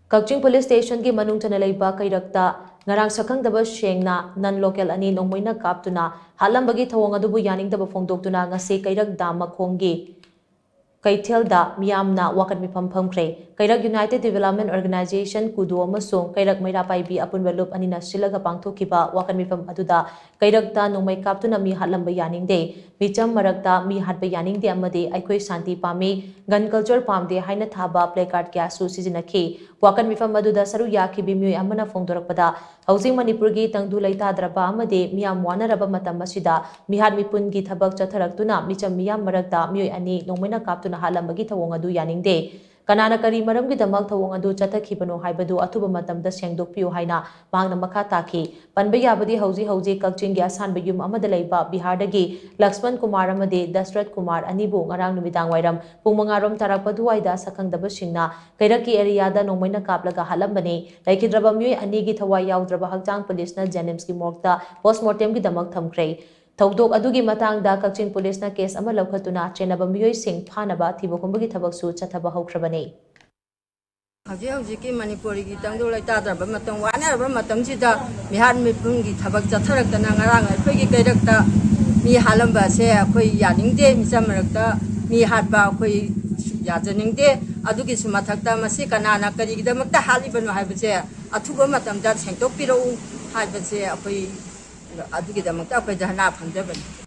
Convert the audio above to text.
Kakching Police Station ki manung chana leiba kairakta ngarang sakhangdaba shengna non local ani nongmoina kaptuna halambagi thawong adubu yaningdaba phongdoktuna ngase kairak dama khonggi Kaithelda miyamna wakat mifam phamkhre Kairak United Development Organization kudu amasung Kairak Mairapaibi apunba lup anina silaga pangthokiba wakat mifam aduda Kairakta nongmai kaptuna mi hatlamba yaningde micham marakta mi hatba yaningde amade aikhoi shanti pami gun culture pamde haina thaba placard kya su sizinakhi wakat mifam aduda saru yakhibi mi amana phongdorakpada Housing Manipur gi tangdu laitadraba amade miyam wanaraba matam asida mihat mipun gi thabak chatharaktuna micham miyam marakta mioi ani nongmaina kaptuna halambagi thawong adu yaningde kanana kari maram gi damak thawong adu chathakibano haibadu athuba matamda sengdokpiu haina mangna makha takhi panba yabadi hauji Kakching gi asanba yum amada leiba Bihar dagi Lakshman Kumar amade Dasrath Kumar anibu ngarang numidang wairam pung mangarom tarakpadu waida sakhangdaba singna kairaki area da nongmaina kaplaga halambani laikhidraba mioi ani gi thawai yaudraba hakjang police na Jennings gi morgta postmortem gi damak thamkhre Tawdok adugi matangda Kakching Police na case ama laukhatuna chenaba miyoi sing phanaba thibokumbagi thabaksu chathaba haukrabani Hauji Manipur gi tangdu laitadraba matam wanaraba matam sida mihan mipun gi thabak chatharaktana ngarang akhoi kairakta mi halamba se akhoi yaningde michamarakta mi hatba akhoi yajaningde adugi sumathakta masi kanana kari gi damakta halibanu haibase athuba matamda sengtokpiro haibase akhoi adugi damakta akhoi jahna phamjabani